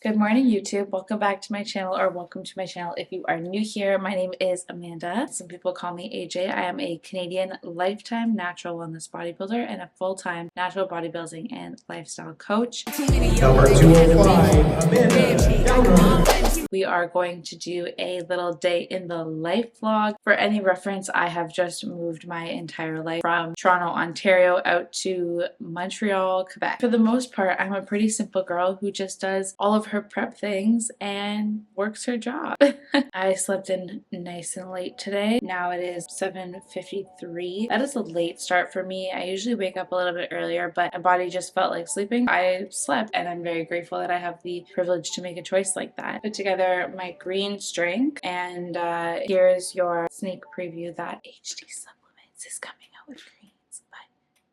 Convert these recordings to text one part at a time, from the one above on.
Good morning, YouTube. Welcome back to my channel, or welcome to my channel if you are new here. My name is Amanda. Some people call me AJ. I am a Canadian lifetime natural wellness bodybuilder and a full-time natural bodybuilding and lifestyle coach. Number 205, Amanda. We are going to do a little day in the life vlog. For any reference, I have just moved my entire life from Toronto, Ontario out to Montreal, Quebec. For the most part, I'm a pretty simple girl who just does all of her prep things and works her job. I slept in nice and late today. Now it is 7:53. That is a late start for me. I usually wake up a little bit earlier, but my body just felt like sleeping. I slept, and I'm very grateful that I have the privilege to make a choice like that. Put together my green drink, and here's your sneak preview that HT Supplements is coming out with greens, but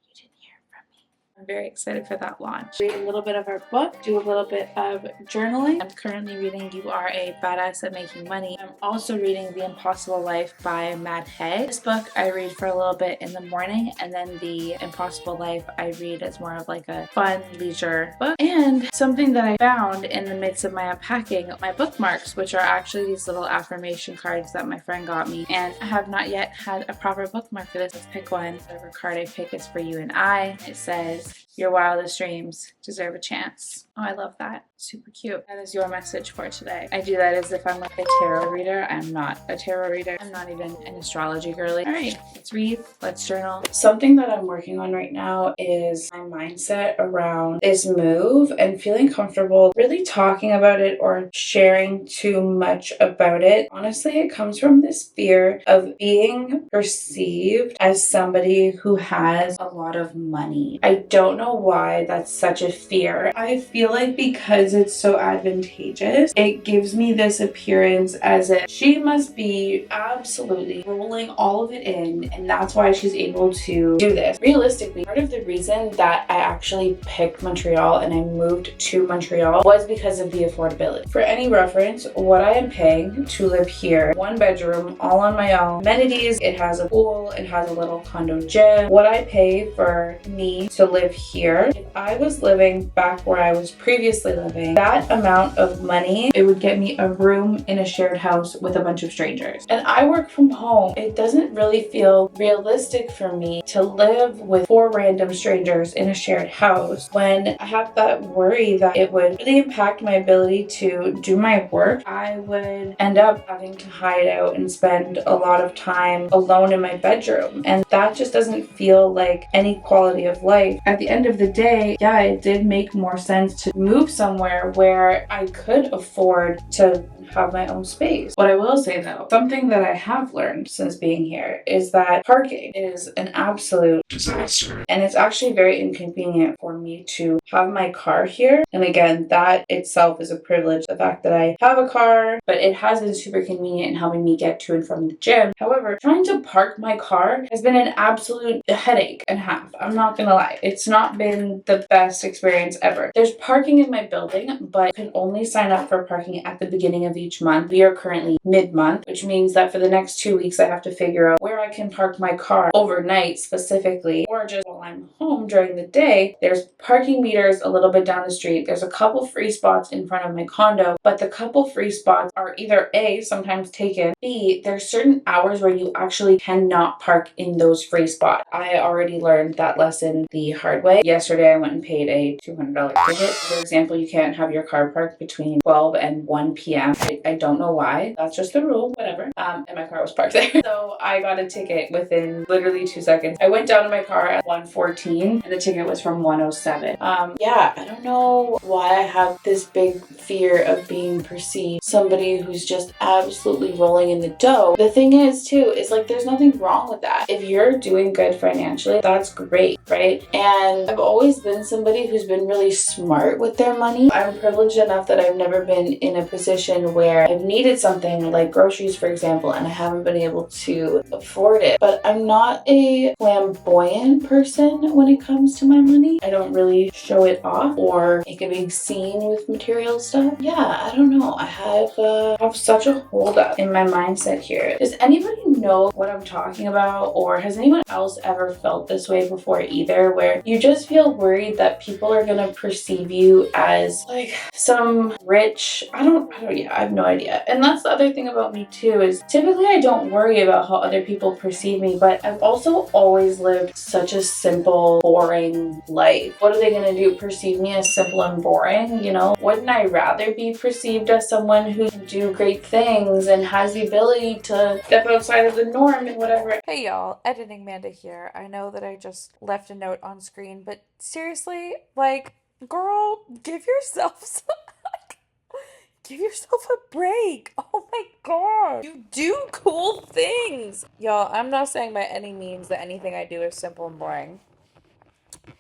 you didn't hear from me. I'm very excited for that launch. Read a little bit of our book, do a little bit of journaling. I'm currently reading You Are a Badass at Making Money. I'm also reading The Impossible Life by Matt Haig. This book I read for a little bit in the morning, and then The Impossible Life I read as more of like a fun leisure book. And something that I found in the midst of my unpacking, my bookmarks, which are actually these little affirmation cards that my friend got me, and I have not yet had a proper bookmark for this. Let's pick one. Whatever card I pick is for you and I. It says, "Your wildest dreams deserve a chance." Oh, I love that. Super cute. That is your message for today. I do that as if I'm like a tarot reader. I'm not a tarot reader. I'm not even an astrology girly. All right, let's read, let's journal. Something that I'm working on right now is my mindset around this move and feeling comfortable really talking about it or sharing too much about it. Honestly, it comes from this fear of being perceived as somebody who has a lot of money. I don't know why that's such a fear. I feel like because it's so advantageous, it gives me this appearance as if she must be absolutely rolling all of it in, and that's why she's able to do this. Realistically, part of the reason that I actually picked Montreal and I moved to Montreal was because of the affordability. For any reference, what I am paying to live here, 1 bedroom, all on my own, amenities, it has a pool, it has a little condo gym. What I pay for me to live here, if I was living back where I was previously living, that amount of money, it would get me a room in a shared house with a bunch of strangers. And I work from home. It doesn't really feel realistic for me to live with 4 random strangers in a shared house when I have that worry that it would really impact my ability to do my work. I would end up having to hide out and spend a lot of time alone in my bedroom, and that just doesn't feel like any quality of life. At the end of the day, yeah, it did make more sense to move somewhere where I could afford to have my own space. What I will say though, something that I have learned since being here is that parking is an absolute disaster. And it's actually very inconvenient for me to have my car here. And again, that itself is a privilege. The fact that I have a car, but it has been super convenient in helping me get to and from the gym. However, trying to park my car has been an absolute headache and a half. I'm not gonna lie. It's not been the best experience ever. There's parking in my building, but you can only sign up for parking at the beginning of each month. We are currently mid-month, which means that for the next 2 weeks, I have to figure out where I can park my car overnight specifically, or just while I'm home during the day. There's parking meters a little bit down the street. There's a couple free spots in front of my condo, but the couple free spots are either A, sometimes taken, B, there's certain hours where you actually cannot park in those free spots. I already learned that lesson the hard way. Yesterday, I went and paid a $200 ticket. For example, you can't have your car parked between 12 and 1 p.m. I don't know why. That's just the rule, whatever. And my car was parked there. So I got a ticket within literally 2 seconds. I went down to my car at 1:14 and the ticket was from 1:07. Yeah, I don't know why I have this big fear of being perceived somebody who's just absolutely rolling in the dough. The thing is too, is like there's nothing wrong with that. If you're doing good financially, that's great, right? And I've always been somebody who's been really smart with their money. I'm privileged enough that I've never been in a position where I've needed something like groceries, for example, and I haven't been able to afford it. But I'm not a flamboyant person when it comes to my money. I don't really show it off or make a big scene with material stuff. Yeah, I don't know. I have such a hold up in my mindset here. Does anybody know what I'm talking about, or has anyone else ever felt this way before either, where you you just feel worried that people are gonna perceive you as like some rich, yeah, I have no idea. And that's the other thing about me too, is typically I don't worry about how other people perceive me, but I've also always lived such a simple, boring life. What are they gonna do? Perceive me as simple and boring? You know, wouldn't I rather be perceived as someone who can do great things and has the ability to step outside of the norm and whatever? Hey y'all, editing Manda here. I know that I just left a note on screen, but seriously, like, girl, give yourself some, give yourself a break. Oh my god. You do cool things. Y'all, I'm not saying by any means that anything I do is simple and boring.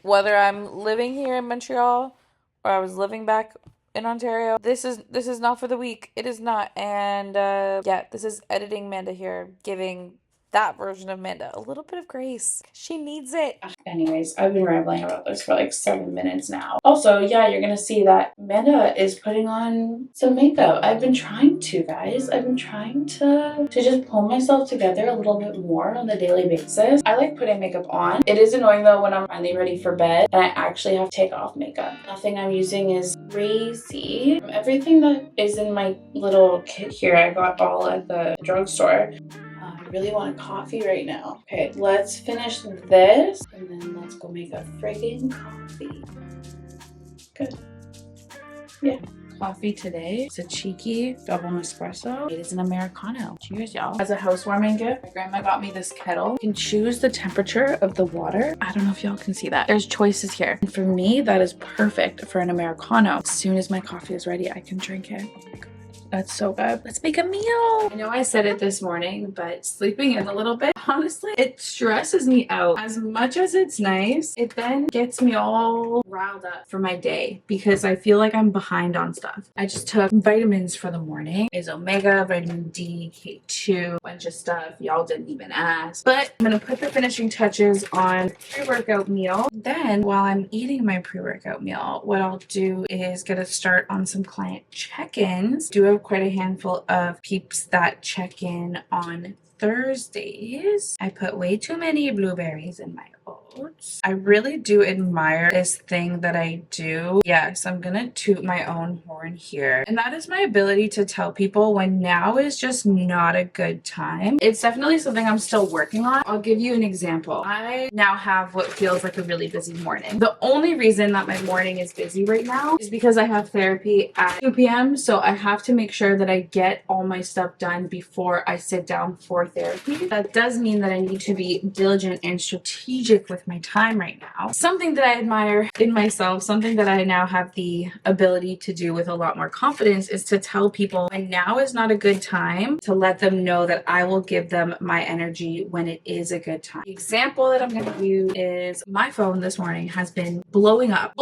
Whether I'm living here in Montreal or I was living back in Ontario, this is not for the weak. It is not. And yeah, this is editing Manda here, giving that version of Manda a little bit of grace. She needs it. Anyways, I've been rambling about this for like 7 minutes now. Also, yeah, you're gonna see that Amanda is putting on some makeup. I've been trying to, guys. I've been trying to just pull myself together a little bit more on the daily basis. I like putting makeup on. It is annoying though when I'm finally ready for bed and I actually have to take off makeup. Nothing I'm using is crazy. Everything that is in my little kit here, I got all at the drugstore. I really want a coffee right now. Okay, let's finish this and then let's go make a friggin' coffee. Good. Yeah. Coffee today. It's a cheeky double espresso. It is an Americano. Cheers, y'all. As a housewarming gift, my grandma got me this kettle. You can choose the temperature of the water. I don't know if y'all can see that. There's choices here. And for me, that is perfect for an Americano. As soon as my coffee is ready, I can drink it. Oh my God. That's so good. Let's make a meal. I know I said it this morning, but sleeping in a little bit, honestly, it stresses me out. As much as it's nice, it then gets me all riled up for my day because I feel like I'm behind on stuff. I just took vitamins for the morning. Is omega, vitamin D, K2, bunch of stuff. Y'all didn't even ask. But I'm gonna put the finishing touches on pre-workout meal. Then while I'm eating my pre-workout meal, what I'll do is get a start on some client check-ins. Do have quite a handful of peeps that check in on Thursdays. I put way too many blueberries in my oats. I really do admire this thing that I do. Yes, I'm gonna toot my own horn here. And that is my ability to tell people when now is just not a good time. It's definitely something I'm still working on. I'll give you an example. I now have what feels like a really busy morning. The only reason that my morning is busy right now is because I have therapy at 2 p.m. So I have to make sure that I get all my stuff done before I sit down for therapy. That does mean that I need to be diligent and strategic with my time right now. Something that I admire in myself, something that I now have the ability to do with a lot more confidence is to tell people when now is not a good time, to let them know that I will give them my energy when it is a good time. The example that I'm going to use is my phone this morning has been blowing up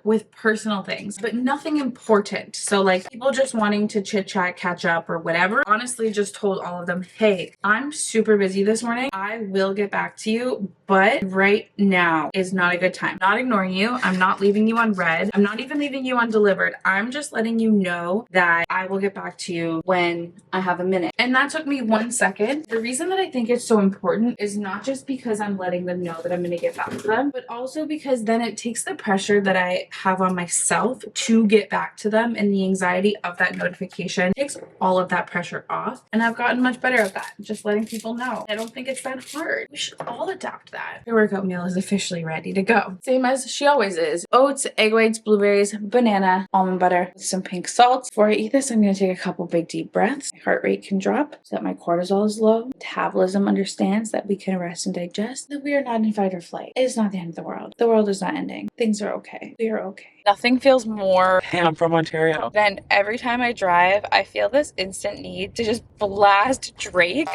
with personal things, but nothing important. So like people just wanting to chit chat, catch up or whatever. Honestly, just told all of them, hey, I'm super busy this morning. I will get back to you, but right now is not a good time. I'm not ignoring you. I'm not leaving you on red. I'm not even leaving you undelivered. I'm just letting you know that I will get back to you when I have a minute. And that took me 1 second. The reason that I think it's so important is not just because I'm letting them know that I'm going to get back to them, but also because then it takes the pressure that I have on myself to get back to them, and the anxiety of that notification takes all of that pressure off. And I've gotten much better at that, just letting people know. I don't think it's that hard. We should all adapt that. Your workout meal is officially ready to go. Same as she always is. Oats, egg whites, blueberries, banana, almond butter, with some pink salt. Before I eat this, I'm going to take a couple big deep breaths. My heart rate can drop so that my cortisol is low. Metabolism understands that we can rest and digest, that we are not in fight or flight. It is not the end of the world. The world is not ending. Things are okay. We are okay. Nothing feels more Hey, I'm from Ontario. than every time I drive, I feel this instant need to just blast Drake.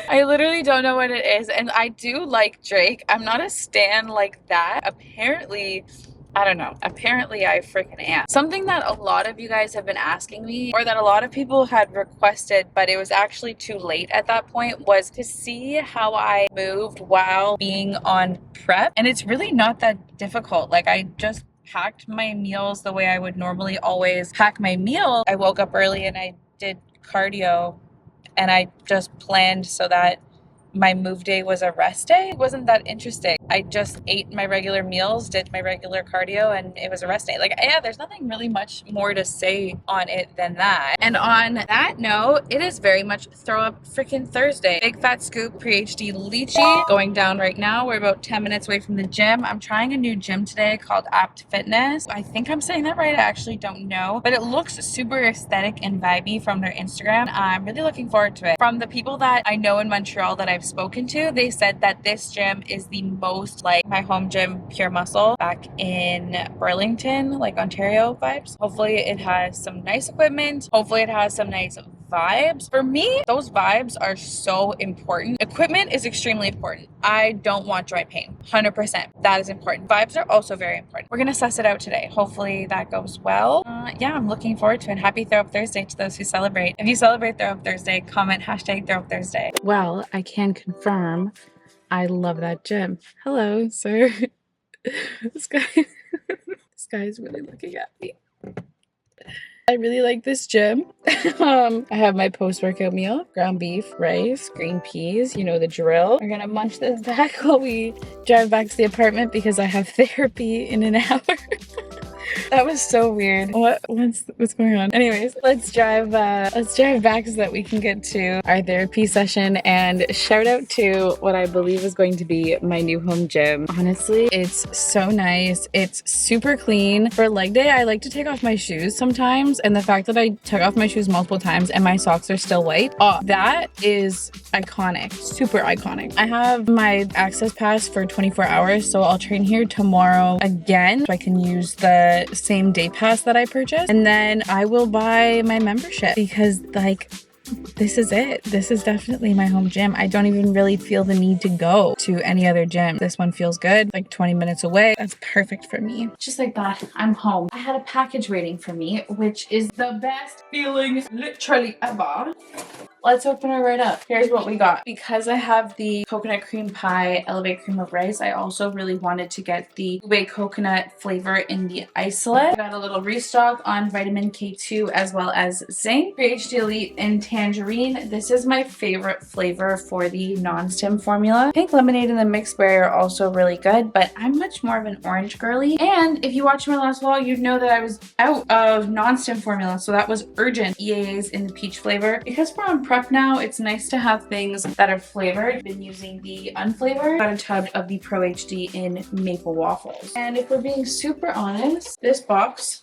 I literally don't know what it is, and I do like Drake. I'm not a stan like that. Apparently, I don't know. Apparently, I freaking am. Something that a lot of you guys have been asking me, or that a lot of people had requested, but it was actually too late at that point, was to see how I moved while being on prep. And it's really not that difficult. Like, I just packed my meals the way I would normally always pack my meal. I woke up early and I did cardio, and I just planned so that my move day was a rest day. It wasn't that interesting. I just ate my regular meals, did my regular cardio, and it was a rest day. Like, yeah, there's nothing really much more to say on it than that. And on that note, it is very much throw up freaking Thursday. Big fat scoop pre-HD lychee going down right now. We're about 10 minutes away from the gym. I'm trying a new gym today called Apt Fitness. I think I'm saying that right. I actually don't know, but it looks super aesthetic and vibey from their Instagram. I'm really looking forward to it. From the people that I know in Montreal that I've spoken to, they said that this gym is the most like my home gym, Pure Muscle, back in Burlington, like Ontario vibes. Hopefully it has some nice equipment. Hopefully it has some nice vibes. For me, those vibes are so important. Equipment is extremely important. I don't want joint pain. 100%. That is important. Vibes are also very important. We're gonna suss it out today. Hopefully that goes well. Yeah, I'm looking forward to it. Happy Throw Up Thursday to those who celebrate. If you celebrate Throw Up Thursday, comment hashtag Throw Up Thursday. Well, I can confirm I love that gym. Hello, sir. This guy's really looking at me. I really like this gym. I have my post-workout meal, ground beef, rice, green peas, you know the drill. We're gonna munch this back while we drive back to the apartment because I have therapy in an hour. That was so weird. What's going on? Anyways, let's drive back so that we can get to our therapy session, and shout out to what I believe is going to be my new home gym. Honestly, it's so nice. It's super clean. For leg day, I like to take off my shoes sometimes, and the fact that I took off my shoes multiple times and my socks are still white, oh, that is iconic. Super iconic. I have my access pass for 24 hours, so I'll train here tomorrow again so I can use the same day pass that I purchased, and then I will buy my membership because like this is it. This is definitely my home gym. I don't even really feel the need to go to any other gym. This one feels good, like 20 minutes away. That's perfect for me. Just like that, I'm home. I had a package waiting for me, which is the best feeling literally ever. Let's open it right up. Here's what we got. Because I have the coconut cream pie Elevate cream of rice, I also really wanted to get the ube coconut flavor in the isolate. I got a little restock on vitamin K2 as well as zinc. PhD Elite in tangerine. This is my favorite flavor for the non-stim formula. Pink lemonade and the mixed berry are also really good, but I'm much more of an orange girly. And if you watched my last vlog, you'd know that I was out of non-stim formula, so that was urgent. EAAs in the peach flavor. Because we're on prep now, it's nice to have things that are flavored. I've been using the unflavored. Got a tub of the Pro HD in maple waffles. And if we're being super honest, this box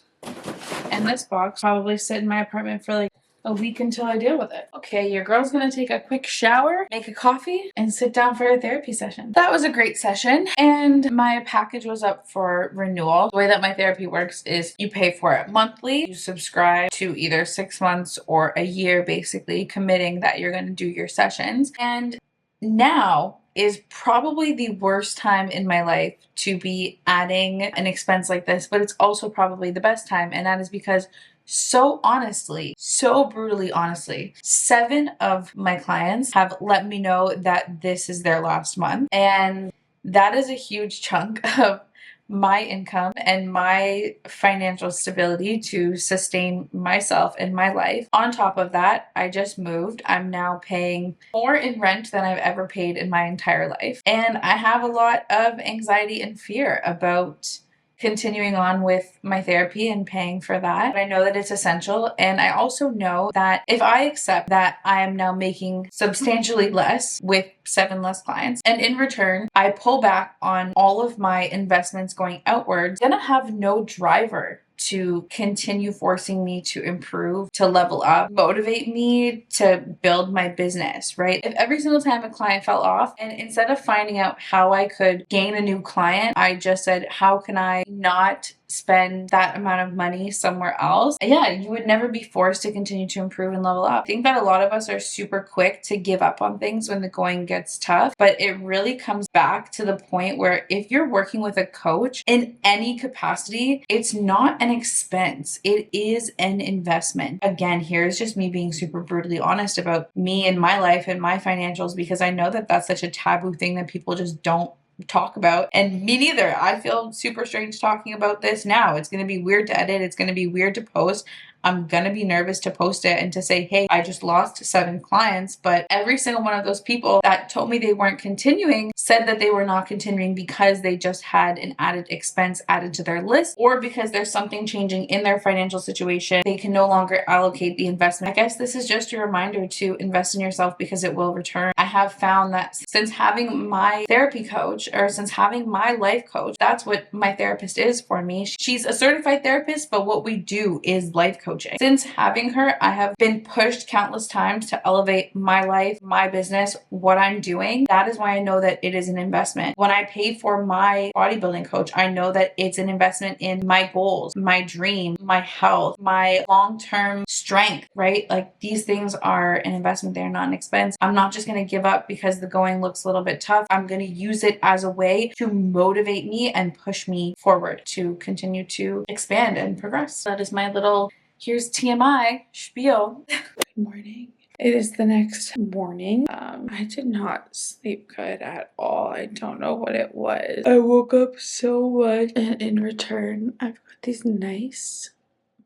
and this box probably sit in my apartment for like a week until I deal with it. Okay, your girl's gonna take a quick shower, make a coffee, and sit down for a therapy session. That was a great session, and my package was up for renewal. The way that my therapy works is you pay for it monthly. You subscribe to either 6 months or a year, basically committing that you're gonna do your sessions. And now is probably the worst time in my life to be adding an expense like this, but it's also probably the best time, and that is because so honestly, so brutally honestly, 7 of my clients have let me know that this is their last month. And that is a huge chunk of my income and my financial stability to sustain myself and my life. On top of that, I just moved. I'm now paying more in rent than I've ever paid in my entire life. And I have a lot of anxiety and fear about continuing on with my therapy and paying for that. I know that it's essential, and I also know that if I accept that I am now making substantially less with 7 less clients, and in return I pull back on all of my investments going outwards, I'm gonna have no driver to continue forcing me to improve, to level up, motivate me to build my business, right? If every single time a client fell off, and instead of finding out how I could gain a new client, I just said, how can I not spend that amount of money somewhere else? Yeah, you would never be forced to continue to improve and level up. I think that a lot of us are super quick to give up on things when the going gets tough, but it really comes back to the point where if you're working with a coach in any capacity, it's not an expense. It is an investment. Again, here's just me being super brutally honest about me and my life and my financials, because I know that that's such a taboo thing that people just don't talk about, and me neither. I feel super strange talking about this now. It's going to be weird to edit. It's going to be weird to post. I'm gonna be nervous to post it and to say, hey, I just lost 7 clients. But every single one of those people that told me they weren't continuing said that they were not continuing because they just had an added expense added to their list, or because there's something changing in their financial situation. They can no longer allocate the investment. I guess this is just a reminder to invest in yourself because it will return. I have found that since having my therapy coach, or since having my life coach, that's what my therapist is for me. She's a certified therapist, but what we do is life coaching. Since having her, I have been pushed countless times to elevate my life, my business, what I'm doing. That is why I know that it is an investment. When I pay for my bodybuilding coach, I know that it's an investment in my goals, my dream, my health, my long-term strength, right? Like, these things are an investment. They're not an expense. I'm not just going to give up because the going looks a little bit tough. I'm going to use it as a way to motivate me and push me forward to continue to expand and progress. That is my little, here's TMI spiel. Good morning. It is the next morning. I did not sleep good at all. I don't know what it was. I woke up so much, and in return, I've got these nice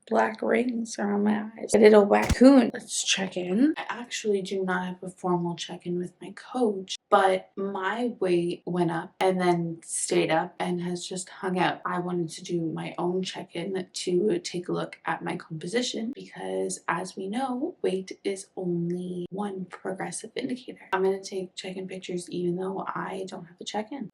black rings around my eyes. I did a raccoon. Let's check in. I actually do not have a formal check-in with my coach, but my weight went up and then stayed up and has just hung out. I wanted to do my own check-in to take a look at my composition because, as we know, weight is only one progressive indicator. I'm going to take check-in pictures even though I don't have a check-in.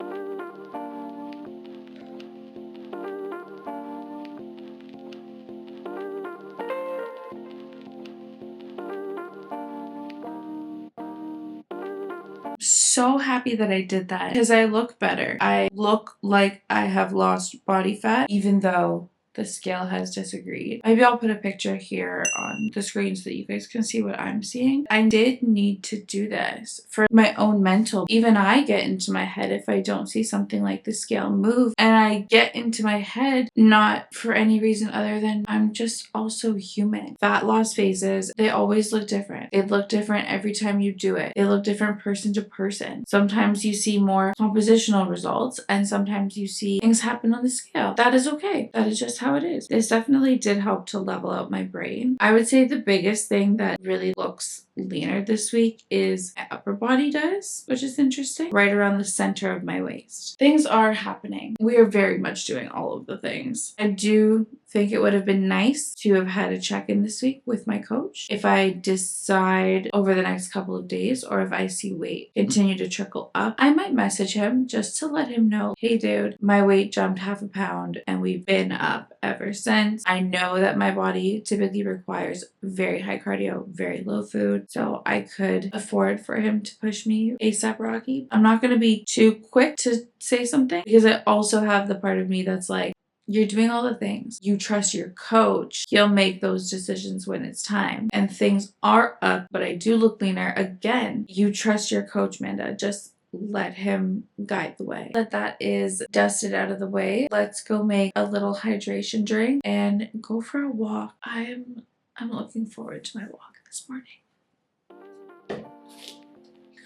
So happy that I did that because I look better. I look like I have lost body fat, even though the scale has disagreed. Maybe I'll put a picture here on the screen so that you guys can see what I'm seeing. I did need to do this for my own mental. Even I get into my head if I don't see something like the scale move, and I get into my head not for any reason other than I'm just also human. Fat loss phases, they always look different. They look different every time you do it. They look different person to person. Sometimes you see more compositional results and sometimes you see things happen on the scale. That is okay. That is just how it is. This definitely did help to level out my brain. I would say the biggest thing that really looks leaner this week is my upper body does, which is interesting, right around the center of my waist. Things are happening. We are very much doing all of the things. I do think it would have been nice to have had a check-in this week with my coach. If I decide over the next couple of days, or if I see weight continue to trickle up, I might message him just to let him know, hey dude, my weight jumped half a pound and we've been up ever since. I know that my body typically requires very high cardio, very low food, so I could afford for him to push me ASAP Rocky. I'm not going to be too quick to say something because I also have the part of me that's like, you're doing all the things. You trust your coach. He'll make those decisions when it's time. And things are up, but I do look leaner. Again, you trust your coach, Manda. Just let him guide the way. That is dusted out of the way. Let's go make a little hydration drink and go for a walk. I'm looking forward to my walk this morning.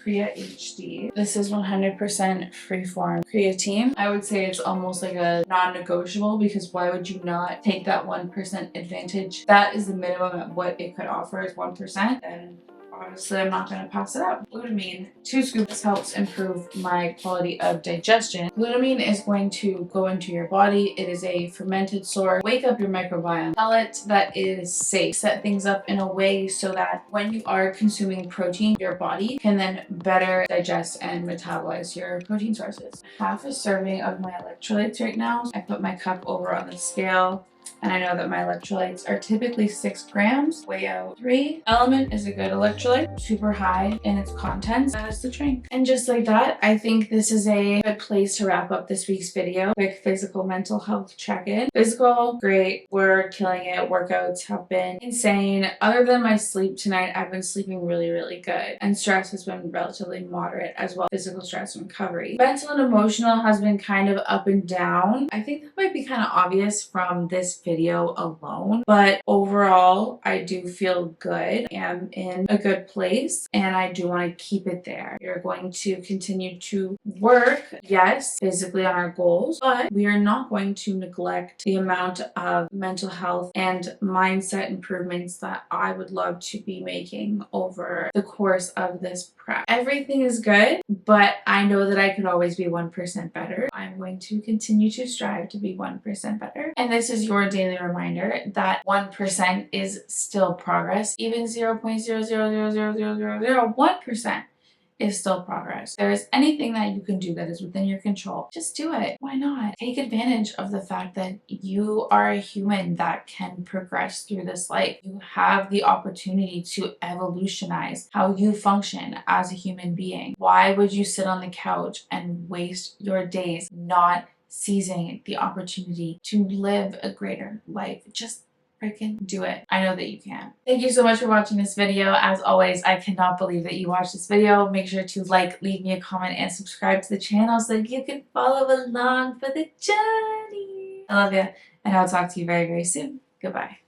Crea HD. This is 100% freeform creatine. I would say it's almost like a non-negotiable because why would you not take that 1% advantage? That is the minimum at what it could offer is 1%. And honestly, I'm not going to pass it up. Glutamine, 2 scoops helps improve my quality of digestion. Glutamine is going to go into your body. It is a fermented source. Wake up your microbiome. Pellet that is safe. Set things up in a way so that when you are consuming protein, your body can then better digest and metabolize your protein sources. Half a serving of my electrolytes right now. I put my cup over on the scale. And I know that my electrolytes are typically 6 grams, weigh out 3. Element is a good electrolyte, super high in its contents. That is the drink. And just like that, I think this is a good place to wrap up this week's video. Quick physical mental health check-in. Physical, great. We're killing it. Workouts have been insane. Other than my sleep tonight, I've been sleeping really, really good. And stress has been relatively moderate as well. Physical stress and recovery. Mental and emotional has been kind of up and down. I think that might be kind of obvious from this video. video alone. But overall, I do feel good. I am in a good place and I do want to keep it there. We are going to continue to work, yes, physically on our goals, but we are not going to neglect the amount of mental health and mindset improvements that I would love to be making over the course of this prep. Everything is good, but I know that I could always be 1% better. I'm going to continue to strive to be 1% better. And this is your daily reminder that 1% is still progress. Even 0.0000001% is still progress. If there is anything that you can do that is within your control, just do it. Why not? Take advantage of the fact that you are a human that can progress through this life. You have the opportunity to evolutionize how you function as a human being. Why would you sit on the couch and waste your days not seizing the opportunity to live a greater life? Just freaking do it. I know that you can. Thank you so much for watching this video. As always, I cannot believe that you watched this video. Make sure to like, leave me a comment, and subscribe to the channel so that you can follow along for the journey. I love you, and I'll talk to you very, very soon. Goodbye.